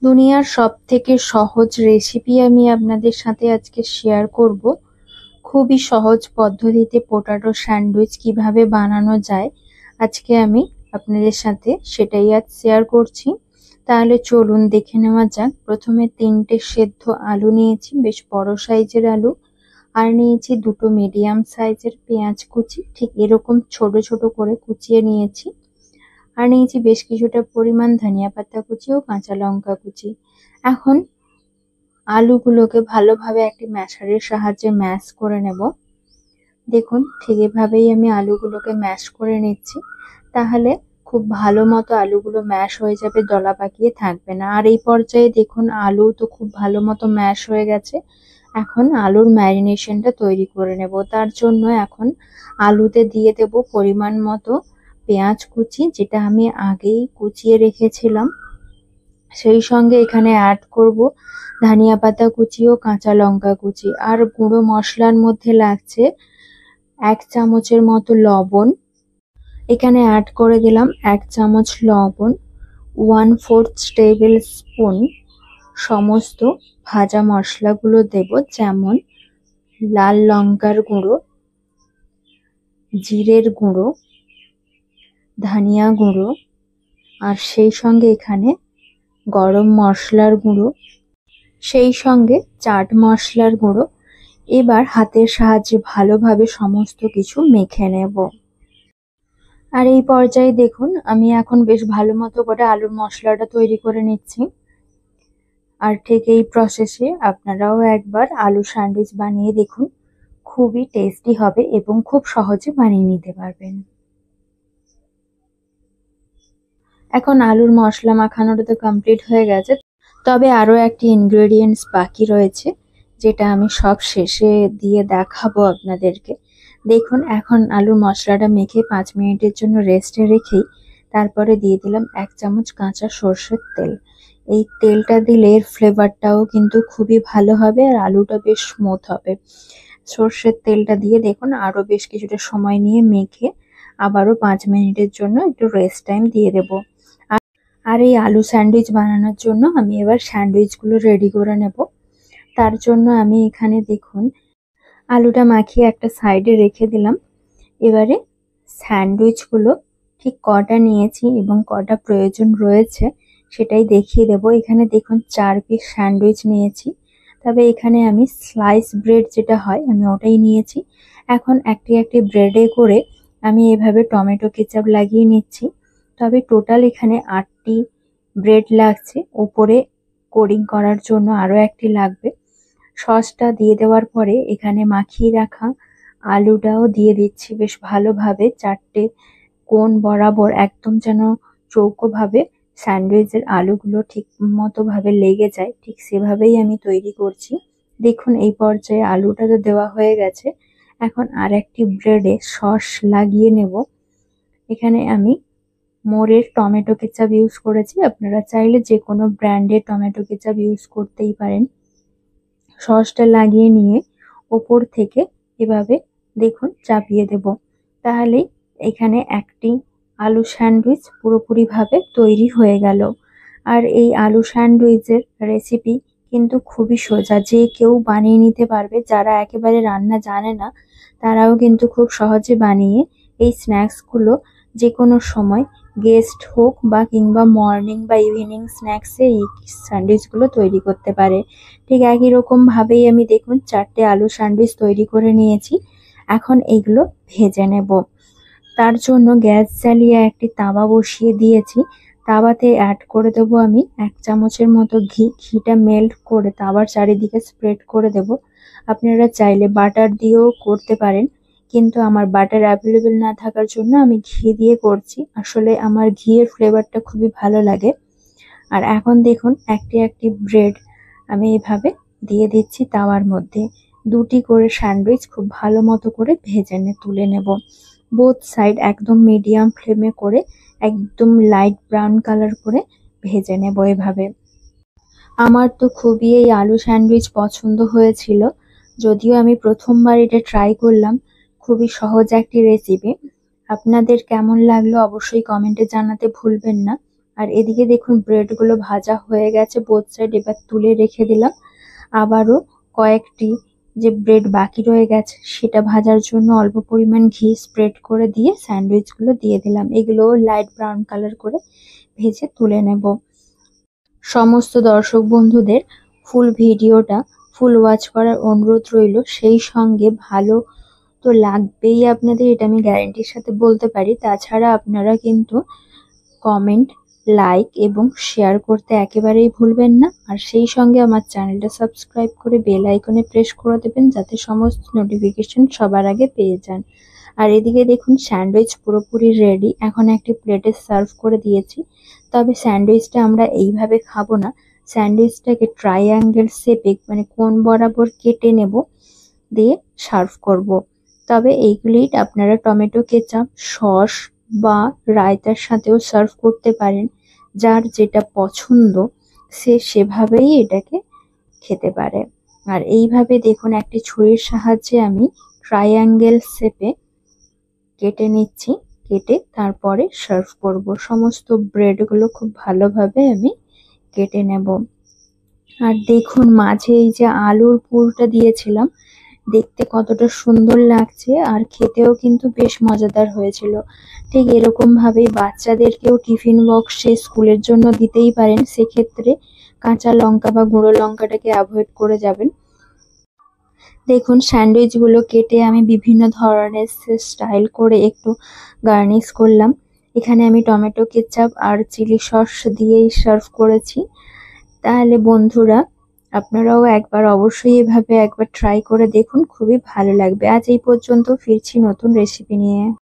দুনিয়ার সবথেকে সহজ রেসিপি আমি আপনাদের সাথে আজকে শেয়ার করব। খুবই সহজ পদ্ধতিতে পোটাটো স্যান্ডউইচ কিভাবে বানানো যায় আজকে আমি আপনাদের সাথে সেটাই আজ শেয়ার করছি। তাহলে চলুন দেখে নেওয়া যাক। প্রথমে 3টে সেদ্ধ আলু নিয়েছি, বেশ বড় সাইজের আলু। আর নিয়েছি 2টো মিডিয়াম সাইজের পেঁয়াজ কুচি, ঠিক এরকম ছোট ছোট করে কুচিয়ে নিয়েছি। আর নিয়েছি বেশ কিছুটা পরিমাণ ধনিয়া পাতা কুচি ও কাঁচা লঙ্কা কুচি। এখন আলুগুলোকে ভালোভাবে একটি ম্যাশারের সাহায্যে ম্যাশ করে নেব। দেখুন ঠিক এভাবেই আমি আলুগুলোকে ম্যাশ করে নিচ্ছি, তাহলে খুব ভালো মতো আলুগুলো ম্যাশ হয়ে যাবে, দলা পাকিয়ে থাকবে না। আর এই পর্যায়ে দেখুন আলু তো খুব ভালো মতো ম্যাশ হয়ে গেছে। এখন আলুর ম্যারিনেশনটা তৈরি করে নেব। তার জন্য এখন আলুতে দিয়ে দেব পরিমাণ মতো পেঁয়াজ কুচি, যেটা আমি আগেই কুচিয়ে রেখেছিলাম। সেই সঙ্গে এখানে অ্যাড করব ধনিয়া পাতা কুচি ও কাঁচা লঙ্কা কুচি। আর গুঁড়ো মশলার মধ্যে লাগছে 1 চামচের মতো লবণ। এখানে অ্যাড করে দিলাম 1 চামচ লবণ, 1/4 টেবিল স্পুন সমস্ত ভাজা মশলাগুলো দেব, যেমন লাল লঙ্কার গুঁড়ো, জিরের গুঁড়ো, ধনিয়া গুঁড়ো, আর সেই সঙ্গে এখানে গরম মশলার গুঁড়ো, সেই সঙ্গে চাট মশলার গুঁড়ো। এবার হাতের সাহায্যে ভালোভাবে সমস্ত কিছু মেখে নেব। আর এই পর্যায়ে দেখুন আমি এখন বেশ ভালো মতো করে আলুর মশলাটা তৈরি করে নিচ্ছি। আর ঠিক এই প্রসেসে আপনারাও একবার আলু স্যান্ডউইচ বানিয়ে দেখুন, খুবই টেস্টি হবে এবং খুব সহজে বানিয়ে নিতে পারবেন। এখন আলুর মশলা মাখানোটা তো কমপ্লিট হয়ে গেছে, তবে আরো একটি ইনগ্রেডিয়েন্টস বাকি রয়েছে, যেটা আমি সব শেষে দিয়ে দেখাবো আপনাদেরকে। দেখুন এখন আলুর মশলাটা মেখে 5 মিনিটের জন্য রেস্টে রেখেই তারপরে দিয়ে দিলাম 1 চামচ কাঁচা সর্ষের তেল। এই তেলটা দিলে এর ফ্লেভারটাও কিন্তু খুবই ভালো হবে আর আলুটা বেশ স্মুথ হবে। সর্ষের তেলটা দিয়ে দেখুন আরো বেশ কিছুটা সময় নিয়ে মেখে আবারও 5 মিনিটের জন্য একটু রেস্ট টাইম দিয়ে দেবো। আর এই আলু স্যান্ডউইচ বানানোর জন্য আমি এবার স্যান্ডউইচগুলো রেডি করে নেব। তার জন্য আমি এখানে দেখুন আলুটা মাখিয়ে একটা সাইডে রেখে দিলাম। এবারে স্যান্ডউইচগুলো ঠিক কটা নিয়েছি এবং কটা প্রয়োজন রয়েছে সেটাই দেখিয়ে দেব। এখানে দেখুন 4 পিস স্যান্ডউইচ নিয়েছি, তবে এখানে আমি স্লাইস ব্রেড যেটা হয় আমি ওটাই নিয়েছি। এখন একটি একটি ব্রেডে করে আমি এভাবে টমেটো কেচাপ লাগিয়ে নিচ্ছি। তবে টোটাল এখানে 8টি ব্রেড লাগছে, ওপরে কোডিং করার জন্য আরো একটি লাগবে। সসটা দিয়ে দেওয়ার পরে এখানে মাখিয়ে রাখা আলুটাও দিয়ে দিচ্ছি বেশ ভালোভাবে, 4টে কোণ বরাবর, একদম যেন চৌকোভাবে স্যান্ডউইচের আলুগুলো ঠিক মতো ভাবে লেগে যায়, ঠিক সেভাবেই আমি তৈরি করছি। দেখুন এই পর্যায়ে আলুটা তো দেওয়া হয়ে গেছে, এখন আর একটি ব্রেডে সস লাগিয়ে নেব। এখানে আমি মোরের টমেটো কেচাপ ইউজ করেছি, আপনারা চাইলে যে কোনো ব্র্যান্ডের টমেটো কেচাপ ইউজ করতেই পারেন। সসটা লাগিয়ে নিয়ে ওপর থেকে এভাবে দেখুন চাপিয়ে দেব, তাহলেই এখানে একটি আলু স্যান্ডউইচ পুরোপুরিভাবে তৈরি হয়ে গেল। আর এই আলু স্যান্ডউইচের রেসিপি কিন্তু খুবই সোজা, যে কেউ বানিয়ে নিতে পারবে। যারা একেবারে রান্না জানে না তারাও কিন্তু খুব সহজে বানিয়ে এই স্ন্যাক্সগুলো যে কোনো সময়, গেস্ট হোক বা কিংবা মর্নিং বা ইভিনিং স্ন্যাক্সে এই স্যান্ডউইচগুলো তৈরি করতে পারে। ঠিক একই রকম ভাবেই আমি দেখুন 4টে আলু স্যান্ডউইচ তৈরি করে নিয়েছি। এখন এগুলো ভেজে নেব। তার জন্য গ্যাস জ্বালিয়ে একটি তাওয়া বসিয়ে দিয়েছি। তাওয়াতে অ্যাড করে দেবো আমি 1 চামচের মতো ঘি। ঘিটা মেল্ট করে তাওয়ার চারিদিকে স্প্রেড করে দেব। আপনারা চাইলে বাটার দিয়েও করতে পারেন, কিন্তু আমার বাটার অ্যাভেলেবেল না থাকার জন্য আমি ঘি দিয়ে করছি। আসলে আমার ঘিয়ের ফ্লেভারটা খুবই ভালো লাগে। আর এখন দেখুন একটি একটি ব্রেড আমি এভাবে দিয়ে দিচ্ছি তাওয়ার মধ্যে। 2টি করে স্যান্ডউইচ খুব ভালো মতো করে ভেজে তুলে নেব। বোথ সাইড একদম মিডিয়াম ফ্লেমে করে একদম লাইট ব্রাউন কালার করে ভেজে নেব এভাবে। আমার তো খুবই এই আলু স্যান্ডউইচ পছন্দ হয়েছিল, যদিও আমি প্রথমবার এটা ট্রাই করলাম। খুবই সহজ একটি রেসিপি। আপনাদের কেমন লাগলো অবশ্যই কমেন্টে জানাতে ভুলবেন না। আর এদিকে দেখুন ব্রেডগুলো ভাজা হয়ে গেছে বোথ সাইড, এবার তুলে রেখে দিলাম। আবারও কয়েকটি যে ব্রেড বাকি রয়ে গেছে সেটা ভাজার জন্য অল্প পরিমাণ ঘি স্প্রেড করে দিয়ে স্যান্ডউইচগুলো দিয়ে দিলাম। এগুলো লাইট ব্রাউন কালার করে ভেজে তুলে নেব। সমস্ত দর্শক বন্ধুদের ফুল ভিডিওটা ফুল ওয়াচ করার অনুরোধ রইল। সেই সঙ্গে ভালো তো লাগবেই আপনাদের, এটা আমি গ্যারেন্টির সাথে বলতে পারি। তাছাড়া আপনারা কিন্তু কমেন্ট, লাইক এবং শেয়ার করতে একেবারেই ভুলবেন না। আর সেই সঙ্গে আমার চ্যানেলটা সাবস্ক্রাইব করে বেল আইকনে প্রেস করে দেবেন, যাতে সমস্ত নোটিফিকেশন সবার আগে পেয়ে যান। আর এদিকে দেখুন স্যান্ডউইচ পুরোপুরি রেডি। এখন একটি প্লেটে সার্ভ করে দিয়েছি। তবে স্যান্ডউইচটা আমরা এইভাবে খাবো না, স্যান্ডউইচটাকে ট্রাইঅ্যাঙ্গেল শেপে মানে কোণ বরাবর কেটে নেব, দিয়ে সার্ভ করব। তবে এইগুলি আপনারা টমেটো কেচাপ, সস বা রায়তার সাথেও সার্ভ করতে পারেন। যার যেটা পছন্দ সে সেভাবেই এটাকে খেতে পারে। আর এইভাবে দেখুন একটি ছুরির সাহায্যে আমি ট্রাইঅ্যাঙ্গেল শেপে কেটে নিচ্ছি, কেটে তারপরে সার্ভ করব। সমস্ত ব্রেডগুলো খুব ভালোভাবে আমি কেটে নেব। আর দেখুন মাঝে এই যে আলুর পুরটা দিয়েছিলাম, দেখতে কতটা সুন্দর লাগছে আর খেতেও কিন্তু বেশ মজাদার হয়েছিল। ঠিক এরকম ভাবেই বাচ্চাদেরকেও টিফিন বক্সে স্কুলের জন্য দিতেই পারেন। সেক্ষেত্রে কাঁচা লঙ্কা বা গুঁড়ো লঙ্কাটাকে অ্যাভয়েড করে যাবেন। দেখুন স্যান্ডউইচগুলো কেটে আমি বিভিন্ন ধরনের স্টাইল করে একটু গার্নিশ করলাম। এখানে আমি টমেটো কেচাপ আর চিলি সস দিয়েই সার্ভ করেছি। তাহলে বন্ধুরা আপনারাও একবার অবশ্যই এভাবে একবার ট্রাই করে দেখুন, খুবই ভালো লাগবে। আজ এই পর্যন্ত, ফিরছি নতুন রেসিপি নিয়ে।